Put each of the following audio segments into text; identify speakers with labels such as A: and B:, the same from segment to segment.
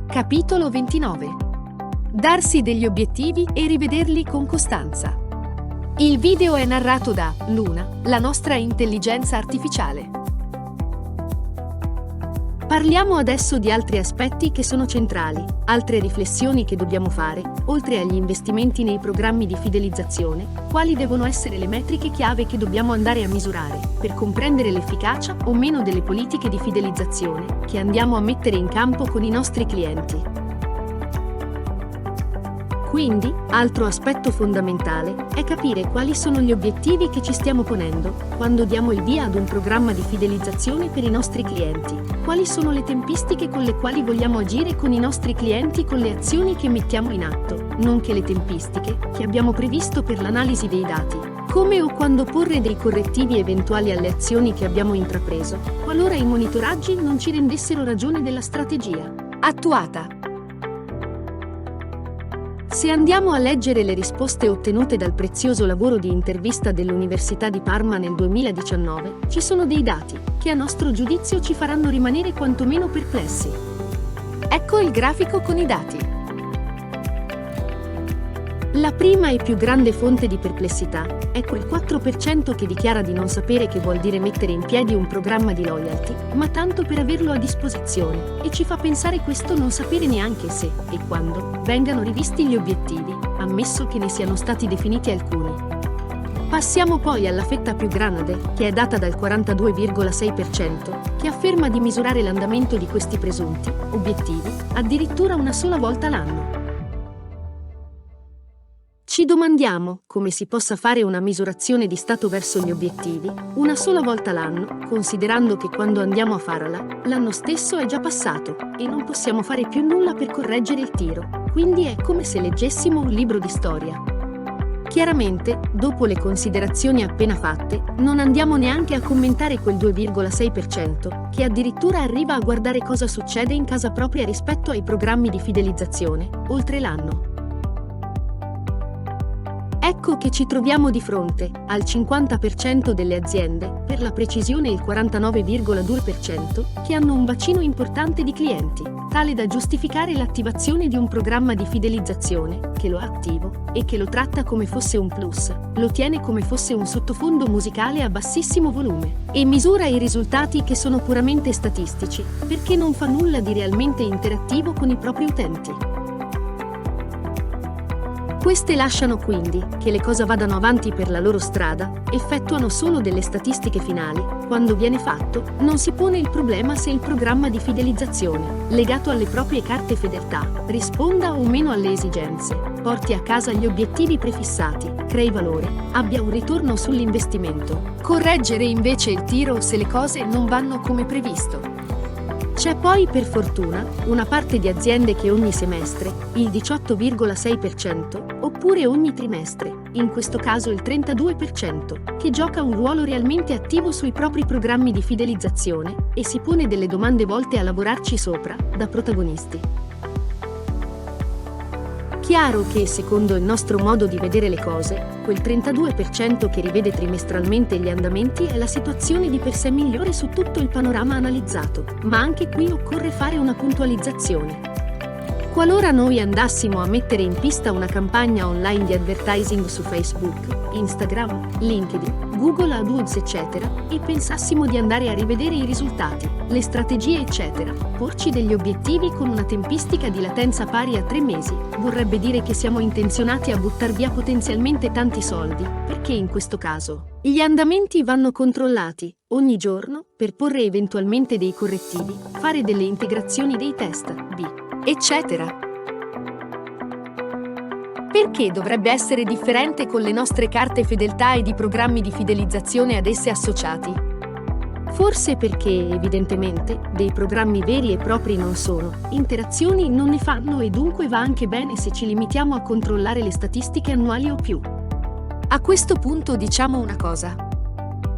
A: Capitolo 29. Darsi degli obiettivi e rivederli con costanza. Il video è narrato da Luna, la nostra intelligenza artificiale. Parliamo adesso di altri aspetti che sono centrali, altre riflessioni che dobbiamo fare, oltre agli investimenti nei programmi di fidelizzazione, quali devono essere le metriche chiave che dobbiamo andare a misurare, per comprendere l'efficacia o meno delle politiche di fidelizzazione che andiamo a mettere in campo con i nostri clienti. Quindi, altro aspetto fondamentale è capire quali sono gli obiettivi che ci stiamo ponendo quando diamo il via ad un programma di fidelizzazione per i nostri clienti. Quali sono le tempistiche con le quali vogliamo agire con i nostri clienti con le azioni che mettiamo in atto, nonché le tempistiche che abbiamo previsto per l'analisi dei dati. Come o quando porre dei correttivi eventuali alle azioni che abbiamo intrapreso, qualora i monitoraggi non ci rendessero ragione della strategia attuata. Se andiamo a leggere le risposte ottenute dal prezioso lavoro di intervista dell'Università di Parma nel 2019, ci sono dei dati che a nostro giudizio ci faranno rimanere quantomeno perplessi. Ecco il grafico con i dati. La prima e più grande fonte di perplessità è quel 4% che dichiara di non sapere che vuol dire mettere in piedi un programma di loyalty, ma tanto per averlo a disposizione, e ci fa pensare questo non sapere neanche se e quando vengano rivisti gli obiettivi, ammesso che ne siano stati definiti alcuni. Passiamo poi alla fetta più grande, che è data dal 42,6%, che afferma di misurare l'andamento di questi presunti obiettivi addirittura una sola volta l'anno. Ci domandiamo come si possa fare una misurazione di stato verso gli obiettivi una sola volta l'anno, considerando che quando andiamo a farla, l'anno stesso è già passato e non possiamo fare più nulla per correggere il tiro, quindi è come se leggessimo un libro di storia. Chiaramente, dopo le considerazioni appena fatte, non andiamo neanche a commentare quel 2,6%, che addirittura arriva a guardare cosa succede in casa propria rispetto ai programmi di fidelizzazione, oltre l'anno. Ecco che ci troviamo di fronte al 50% delle aziende, per la precisione il 49,2%, che hanno un bacino importante di clienti, tale da giustificare l'attivazione di un programma di fidelizzazione, che lo ha attivo e che lo tratta come fosse un plus, lo tiene come fosse un sottofondo musicale a bassissimo volume, e misura i risultati che sono puramente statistici, perché non fa nulla di realmente interattivo con i propri utenti. Queste lasciano quindi che le cose vadano avanti per la loro strada, effettuano solo delle statistiche finali. Quando viene fatto, non si pone il problema se il programma di fidelizzazione, legato alle proprie carte fedeltà, risponda o meno alle esigenze, porti a casa gli obiettivi prefissati, crei valore, abbia un ritorno sull'investimento. Correggere invece il tiro se le cose non vanno come previsto. C'è poi, per fortuna, una parte di aziende che ogni semestre, il 18,6%, oppure ogni trimestre, in questo caso il 32%, che gioca un ruolo realmente attivo sui propri programmi di fidelizzazione e si pone delle domande volte a lavorarci sopra, da protagonisti. Chiaro che, secondo il nostro modo di vedere le cose, quel 32% che rivede trimestralmente gli andamenti è la situazione di per sé migliore su tutto il panorama analizzato, ma anche qui occorre fare una puntualizzazione. Qualora noi andassimo a mettere in pista una campagna online di advertising su Facebook, Instagram, LinkedIn, Google AdWords eccetera, e pensassimo di andare a rivedere i risultati, le strategie eccetera, porci degli obiettivi con una tempistica di latenza pari a 3 mesi, vorrebbe dire che siamo intenzionati a buttar via potenzialmente tanti soldi, perché in questo caso gli andamenti vanno controllati ogni giorno per porre eventualmente dei correttivi, fare delle integrazioni dei test, eccetera. Perché dovrebbe essere differente con le nostre carte fedeltà ed i programmi di fidelizzazione ad esse associati? Forse perché, evidentemente, dei programmi veri e propri non sono, interazioni non ne fanno e dunque va anche bene se ci limitiamo a controllare le statistiche annuali o più. A questo punto diciamo una cosa.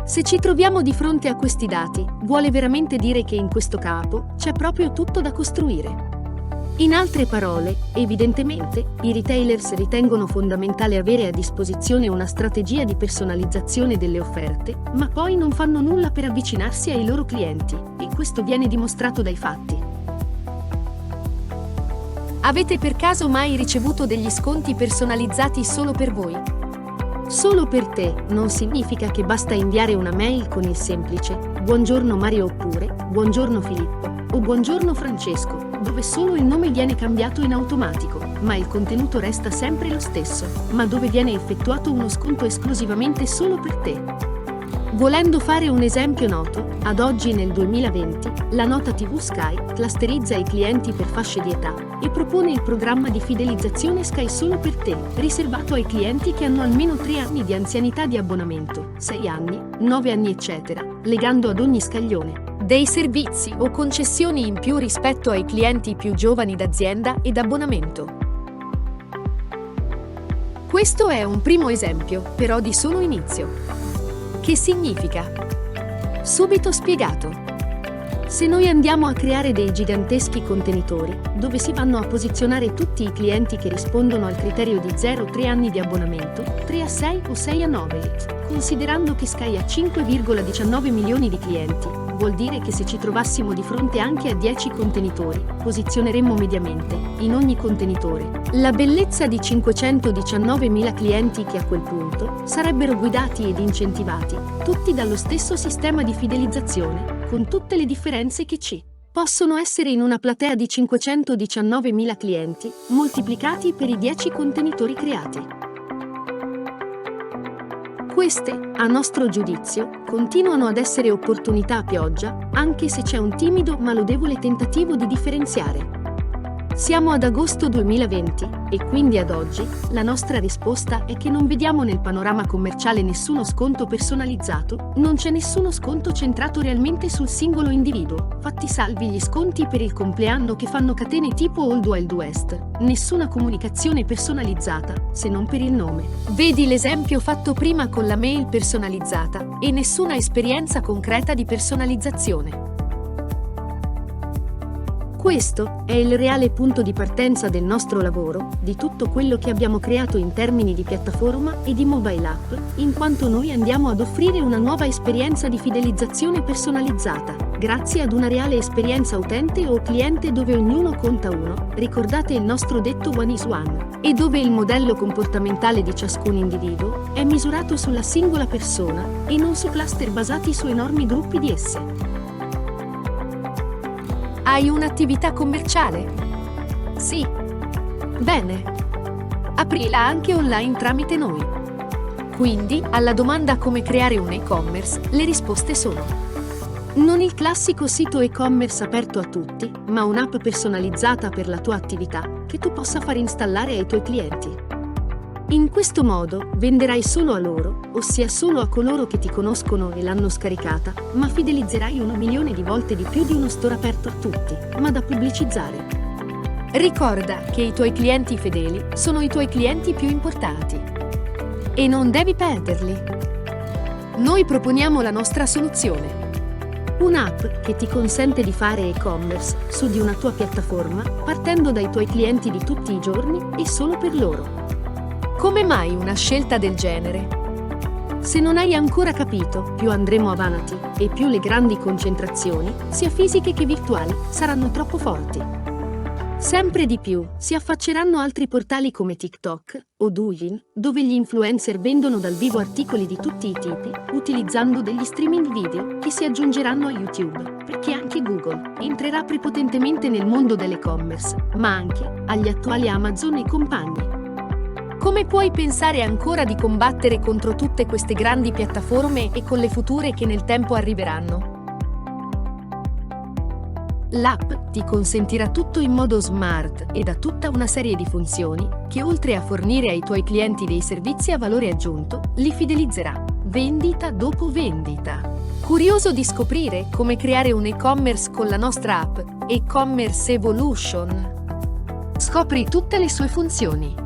A: Se ci troviamo di fronte a questi dati, vuole veramente dire che in questo capo c'è proprio tutto da costruire. In altre parole, evidentemente, i retailers ritengono fondamentale avere a disposizione una strategia di personalizzazione delle offerte, ma poi non fanno nulla per avvicinarsi ai loro clienti, e questo viene dimostrato dai fatti. Avete per caso mai ricevuto degli sconti personalizzati solo per voi? Solo per te non significa che basta inviare una mail con il semplice "Buongiorno Mario" oppure "Buongiorno Filippo" o "Buongiorno Francesco", dove solo il nome viene cambiato in automatico, ma il contenuto resta sempre lo stesso, ma dove viene effettuato uno sconto esclusivamente solo per te. Volendo fare un esempio noto, ad oggi nel 2020, la nota TV Sky clusterizza i clienti per fasce di età e propone il programma di fidelizzazione Sky solo per te, riservato ai clienti che hanno almeno 3 anni di anzianità di abbonamento, 6 anni, 9 anni eccetera, legando ad ogni scaglione dei servizi o concessioni in più rispetto ai clienti più giovani d'azienda ed abbonamento. Questo è un primo esempio, però di solo inizio. Che significa? Subito spiegato. Se noi andiamo a creare dei giganteschi contenitori, dove si vanno a posizionare tutti i clienti che rispondono al criterio di 0-3 anni di abbonamento, 3 a 6 o 6 a 9, considerando che Sky ha 5,19 milioni di clienti, vuol dire che se ci trovassimo di fronte anche a 10 contenitori, posizioneremmo mediamente, in ogni contenitore, la bellezza di 519.000 clienti che a quel punto sarebbero guidati ed incentivati, tutti dallo stesso sistema di fidelizzazione, con tutte le differenze che ci possono essere in una platea di 519.000 clienti, moltiplicati per i 10 contenitori creati. Queste, a nostro giudizio, continuano ad essere opportunità a pioggia, anche se c'è un timido ma lodevole tentativo di differenziare. Siamo ad agosto 2020 e quindi ad oggi la nostra risposta è che non vediamo nel panorama commerciale nessuno sconto personalizzato, non c'è nessuno sconto centrato realmente sul singolo individuo, fatti salvi gli sconti per il compleanno che fanno catene tipo Old Wild West, nessuna comunicazione personalizzata, se non per il nome. Vedi l'esempio fatto prima con la mail personalizzata, e nessuna esperienza concreta di personalizzazione. Questo è il reale punto di partenza del nostro lavoro, di tutto quello che abbiamo creato in termini di piattaforma e di mobile app, in quanto noi andiamo ad offrire una nuova esperienza di fidelizzazione personalizzata, grazie ad una reale esperienza utente o cliente dove ognuno conta uno, ricordate il nostro detto one is one, e dove il modello comportamentale di ciascun individuo è misurato sulla singola persona e non su cluster basati su enormi gruppi di esse. Hai un'attività commerciale? Sì. Bene. Aprila anche online tramite noi. Quindi, alla domanda come creare un e-commerce, le risposte sono: non il classico sito e-commerce aperto a tutti, ma un'app personalizzata per la tua attività, che tu possa far installare ai tuoi clienti. In questo modo venderai solo a loro, ossia solo a coloro che ti conoscono e l'hanno scaricata, ma fidelizzerai 1 milione di volte di più di uno store aperto a tutti, ma da pubblicizzare. Ricorda che i tuoi clienti fedeli sono i tuoi clienti più importanti. E non devi perderli. Noi proponiamo la nostra soluzione. Un'app che ti consente di fare e-commerce su di una tua piattaforma, partendo dai tuoi clienti di tutti i giorni e solo per loro. Come mai una scelta del genere? Se non hai ancora capito, più andremo avanti e più le grandi concentrazioni, sia fisiche che virtuali, saranno troppo forti. Sempre di più si affacceranno altri portali come TikTok o Douyin, dove gli influencer vendono dal vivo articoli di tutti i tipi, utilizzando degli streaming video che si aggiungeranno a YouTube, perché anche Google entrerà prepotentemente nel mondo dell'e-commerce, ma anche agli attuali Amazon e compagni. Come puoi pensare ancora di combattere contro tutte queste grandi piattaforme e con le future che nel tempo arriveranno? L'app ti consentirà tutto in modo smart ed ha tutta una serie di funzioni che, oltre a fornire ai tuoi clienti dei servizi a valore aggiunto, li fidelizzerà, vendita dopo vendita. Curioso di scoprire come creare un e-commerce con la nostra app, e-commerce Evolution? Scopri tutte le sue funzioni.